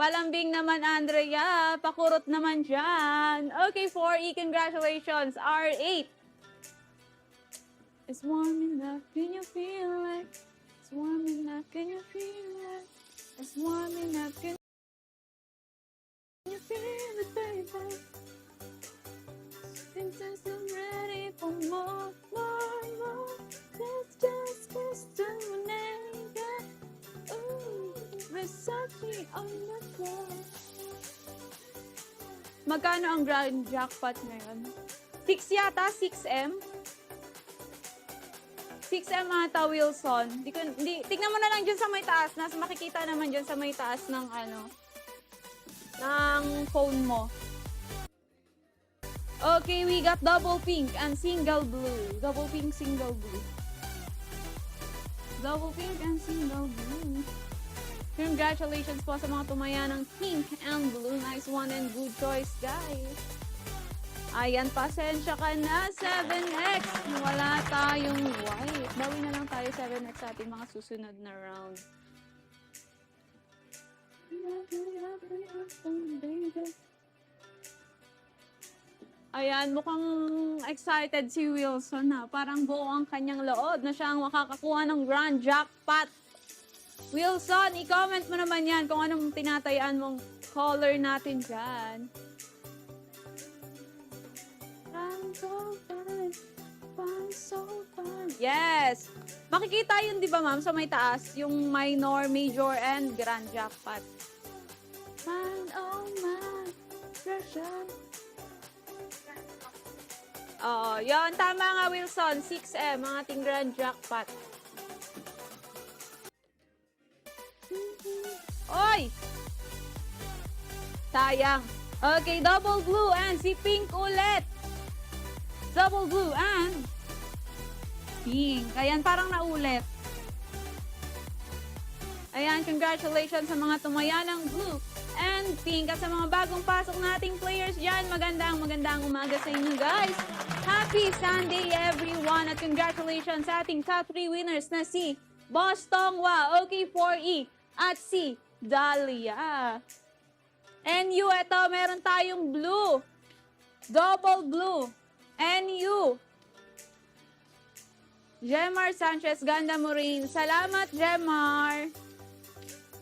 Palambing naman, Andrea. Pakurot naman dyan. Okay, 4E, congratulations. R8. It's warm enough, can you feel it? It's warm enough, can you feel it? It's warm enough, can you feel it, baby? Since I'm ready for more. Let's just discriminate. Ooh, Versace on the floor. Magkano ang grand jackpot ngayon? 6 yata, 6M? 6M ata, Wilson. Tignan mo na lang dyan sa may taas. Makikita naman dyan sa may taas ng ng phone mo. Okay, we got double pink and single blue. Double pink, single blue. Double pink and single blue. Congratulations po sa mga tumaya ng pink and blue. Nice one and good choice, guys. Ayan, pasensya ka na, 7X. Wala tayong white. Bawi na lang tayo 7X sa ating mga susunod na round. Ayan, mukhang excited si Wilson na. Parang buo ang kanyang loob na siyang makakakuha ng grand jackpot. Wilson, i-comment mo naman yan kung anong tinatayaan mong color natin dyan. I'm so fun, so fun. Yes! Makikita yun, di ba ma'am, sa may taas, yung minor, major, and grand jackpot. Man, oh man, pressure. Oo, yun. Tama nga, Wilson. 6M, ang ating grand jackpot. Oy! Sayang. Okay, double blue and si pink ulit. Double blue and pink. Ayan, parang naulit. Ayan, congratulations sa mga tumaya ng blue and pink. At sa mga bagong pasok nating players dyan, magandang umaga sa inyo, guys. Happy Sunday, everyone! At congratulations sa ating top 3 winners na si Boss Tongwa, OK4E, at si Dahlia. And you, eto, meron tayong blue. Double blue. And you. Jemar Sanchez, ganda mo rin. Salamat, Jemar.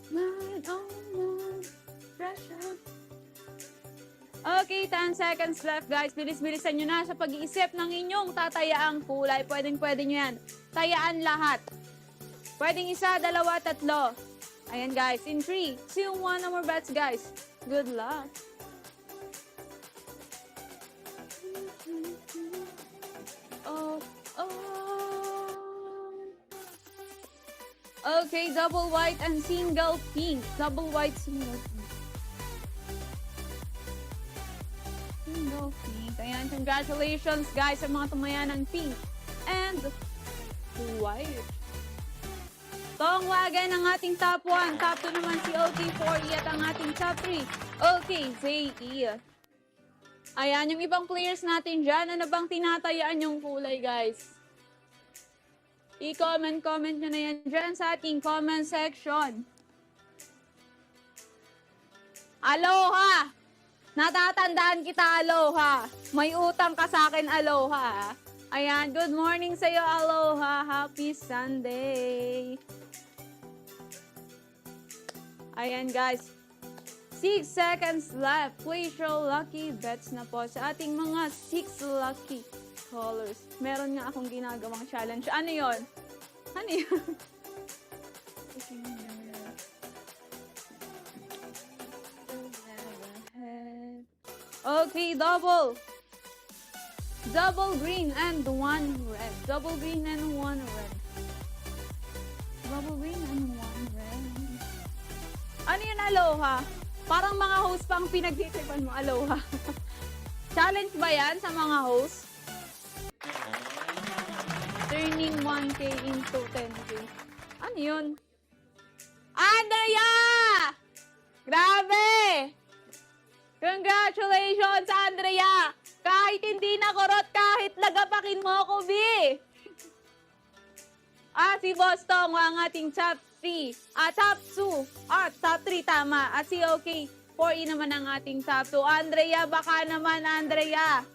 Man, oh man, pressure. Okay, 10 seconds left, guys. Bilis-bilisan nyo na sa pag-iisip ng inyong tatayaang kulay. Pwedeng-pwede nyo yan. Tayaan lahat. Pwedeng isa, dalawa, tatlo. Ayan, guys. In 3, 2, 1, no more bets, guys. Good luck. Oh, oh. Okay, double white and single pink. Double white, single pink. Single pink. Ayan, congratulations guys sa mga tumaya ng pink and white. Tongwagan ang ating top 1. Top 2 naman si OK4E at ang ating top 3, OKZE. Ayan, yung ibang players natin dyan. Ano bang tinatayaan yung kulay, guys? I-comment nyo na yan dyan sa ating comment section. Aloha! Natatandaan kita, Aloha. May utang ka sa akin, Aloha. Ayan, good morning sa'yo, Aloha. Happy Sunday. Ayan, guys. 6 seconds left. Place your lucky bets na po sa ating mga 6 lucky colors. Meron nga akong ginagawang challenge. Ano yon? Ano yun? Okay, double. Double green and 1 red. Double green and 1 red. Double green and 1 red. Ano yun, Aloha? Parang mga host pang pinagtitipan mo, Aloha. Challenge ba yan sa mga host? Turning 1K into 10K. Ano yun? Andrea! Grabe! Congratulations, Andrea! Kahit hindi na kurot, kahit lagapakin mo ako, B! Si Boss Tong, ang ating top 3. Top 2. Top 3 tama. At si OK 4E naman ang ating top 2. Andrea, baka naman, Andrea.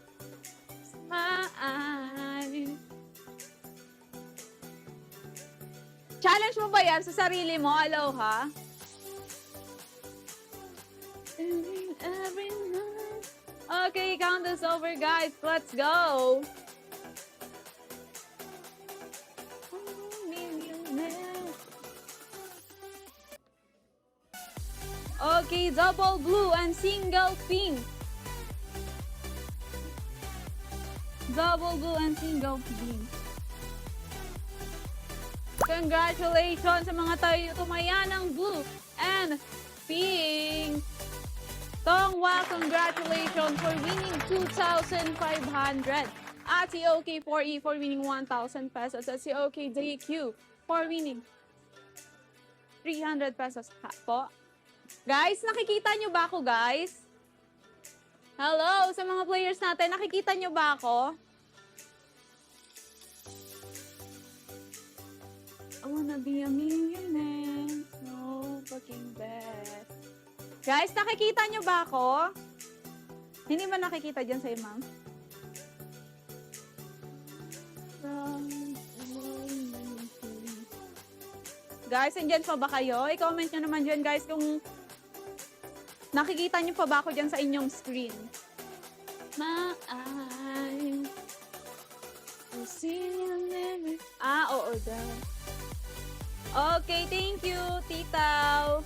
Challenge mo ba yan sa sarili mo? Aloha? Okay, count us over, guys. Let's go. Okay, double blue and single pink. Double blue and single pink. Congratulations sa mga tayo tumaya ng blue and pink. Tongwa, congratulations for winning 2,500. At si OK4E for winning 1,000 pesos. At si OKJQ for winning 300 pesos po. Guys, nakikita nyo ba ako, guys? Hello, sa mga players natin, nakikita nyo ba ako? I wanna be a millionaire, no fucking best. Guys, nakikita nyo ba ako? Hindi ba nakikita dyan sa'yo, ma'am? Guys, andyan pa ba kayo? I-comment nyo naman dyan, guys, kung nakikita nyo pa ba ako dyan sa inyong screen. My eyes will see you never. Oo daw. Okay, thank you, Titaw.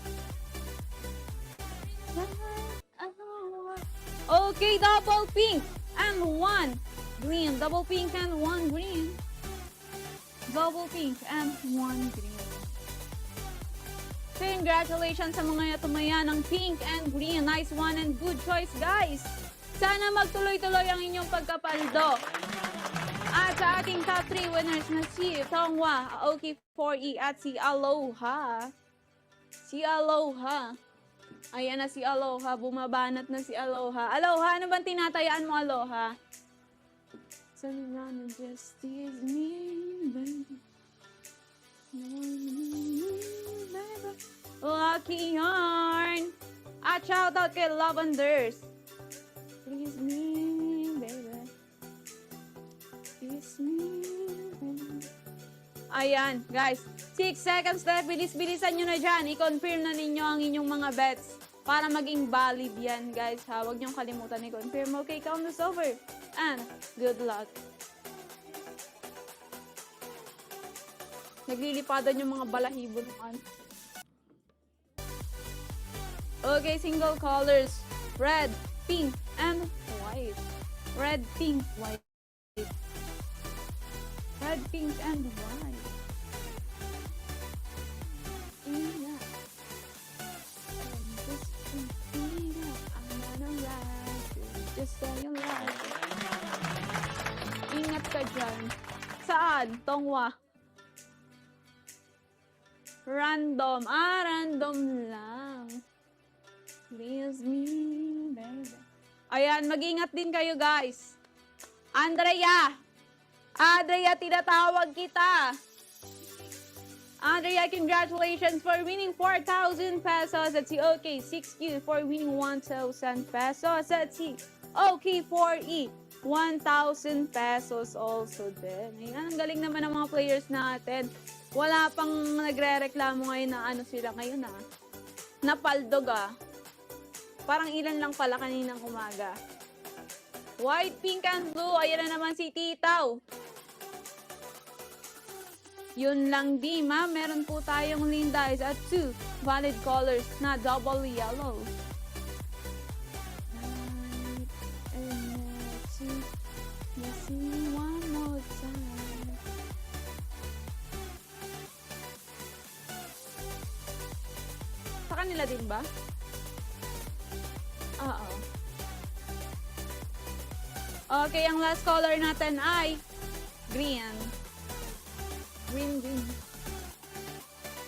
Okay, double pink and one green. Double pink and one green. Double pink and one green. Congratulations sa mga tumaya ng pink and green. Nice one and good choice, guys. Sana magtuloy-tuloy ang inyong pagkapaldo. At sa ating top 3 winners na si Tongwa, OK4E at si Aloha. Si Aloha. Ayan na si Aloha. Bumabanat na si Aloha. Aloha, ano bang tinatayaan mo, Aloha? Someone just tease me, baby. Lucky Yarn. At shoutout kay Lavenders. Please me, baby. Please me, baby. Ayan, guys. 6 seconds left. Bilis-bilisan nyo na dyan. I-confirm na ninyo ang inyong mga bets para maging valid yan, guys. Ha? Huwag nyo kalimutan i-confirm. Okay, count this over. And good luck. Naglilipadan yung mga balahibo naman. Okay, single colors. Red, pink, and white. Red, pink, white. Red, pink, and white. Yeah. I'm gonna ride you. Just so you like it. Ingat ka dyan. Saan? Tongwa. Random. Random lang. Please me, baby. Ayan, mag-ingat din kayo, guys. Andrea! Andrea, tinatawag kita. Andrea, congratulations for winning 4,000 pesos. At si OK6Q for winning 1,000 pesos. At si OK4E, 1,000 pesos also din. Ayan, ang galing naman ng mga players natin. Wala pang nagre-reklamo ngayon na ano sila ngayon na. Napaldog ah. Parang ilan lang pala kaninang umaga. White, pink, and blue. Ayan na naman si Titaw. Yun lang di, ma'am. Meron po tayong Lindyes at 2 valid colors na double yellow. Let's see one more time. Sa kanila din ba? Oo. Okay, ang last color natin ay green. Green, green.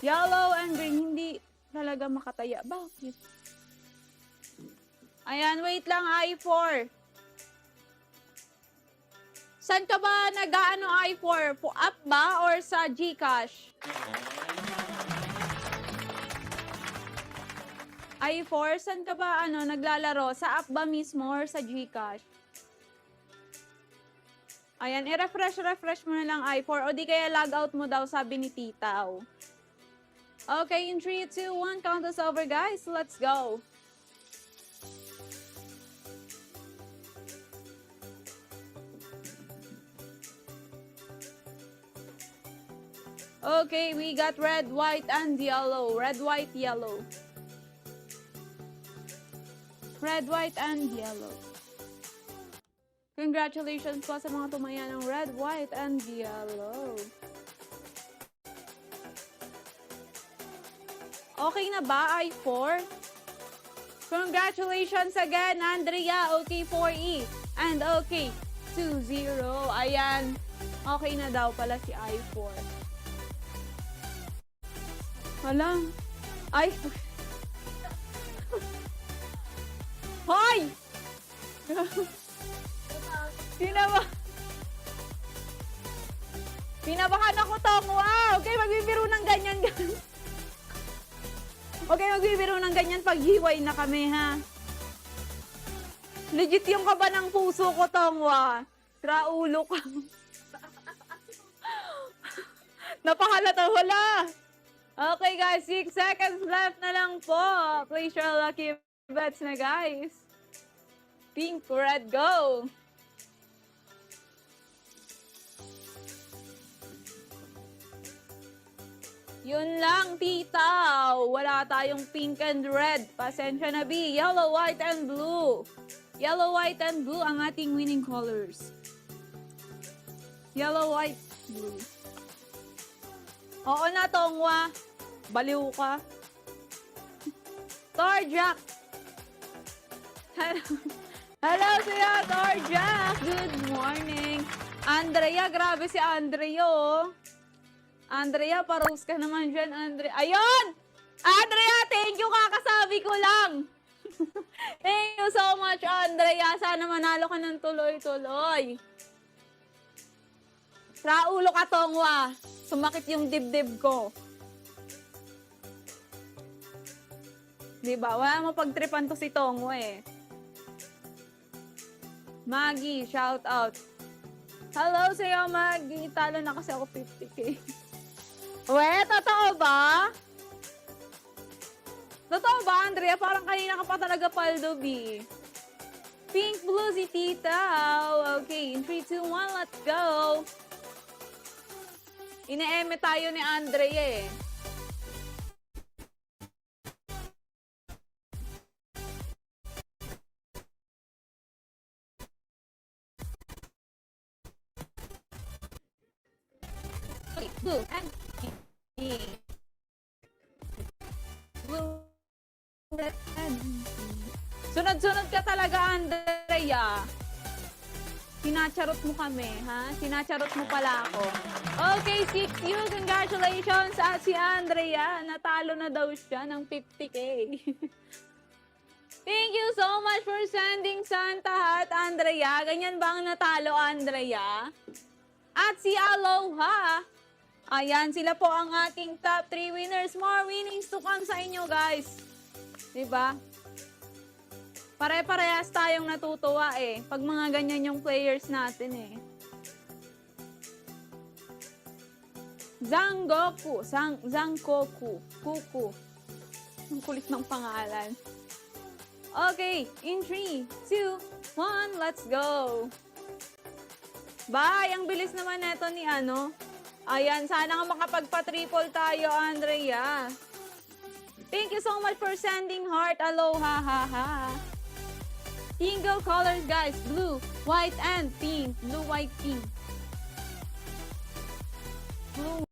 Yellow and green. Hindi talaga makataya. Bakit? Ayan, wait lang, I4. Saan ka ba nag-ano I4? Up ba or sa GCash? I4, saan ka ba naglalaro? Sa app ba mismo or sa GCash? Ayan, i-refresh mo na lang I4 o di kaya log out mo daw, sabi ni Titaw. Okay, in 3, 2, 1, count us over guys. Let's go. Okay, we got red, white, and yellow. Red, white, yellow. Red, white, and yellow. Congratulations po sa mga tumaya ng red, white, and yellow. Okay na ba, I4? Congratulations again, Andrea. Okay, 4E. And okay, 2-0. Ayan. Okay na daw pala si I4. Wala. Ay. Hoy! Pinabahan ako, Tong. Wow! Okay, magbibiro ng ganyan. Okay, magbibiro ng ganyan pag hiway na kami, ha? Legit yung kaba ng puso ko, Tongwa. Traulo ka. Napahalata, wala. Okay, guys. 6 seconds left na lang po. Place your lucky bets na, guys. Pink, red, go. Yun lang, tita. Wala tayong pink and red. Pasensya na, B. Yellow, white, and blue. Yellow, white, and blue ang ating winning colors. Yellow, white, blue. Oo na, Tongwa. Baliw ka. Torjack. Hello. Hello siya, Torjack. Good morning. Andrea, grabe si Andrea, oh. Andrea, parose ka naman dyan, Andrea. Ayun! Andrea, thank you, kakasabi ko lang. Thank you so much, Andrea. Sana manalo ka ng tuloy-tuloy. Raulo ka, Tongwa. Sumakit yung dibdib ko. Diba? Wala mo pagtripan to si Tongwa eh. Maggie, shout out. Hello sa'yo, Maggie. Talo na kasi ako 50K. We, totoo ba? Totoo ba, Andrea? Parang kanina ka pa talaga paldo, B. Pink, blue si Tita. Okay, in 3, 2, 1, let's go. Ine-eme tayo ni Andrea eh. Blue and pink. Blue and pink. Sunod-sunod ka talaga, Andrea. Sinacharot mo kami, ha? Sinacharot mo pala ako. Okay, 6U, congratulations at si Andrea. Natalo na daw siya ng 50K. Thank you so much for sending Santa Hat, Andrea. Ganyan ba ang natalo, Andrea? At si Aloha. Ayan, sila po ang ating top 3 winners. More winnings to come sa inyo, guys. Diba? Pare-parehas tayong natutuwa eh. Pag mga ganyan yung players natin eh. Zangoku. Zangkoku. Kuku. Ang kulit ng pangalan. Okay, in 3, 2, 1, let's go. Bye! Ang bilis naman neto ni ano. Ayan, sana nga makapagpa-triple tayo, Andrea. Thank you so much for sending heart. Aloha, ha, ha. Tingle colors, guys. Blue, white, and pink. Blue, white, pink. Blue.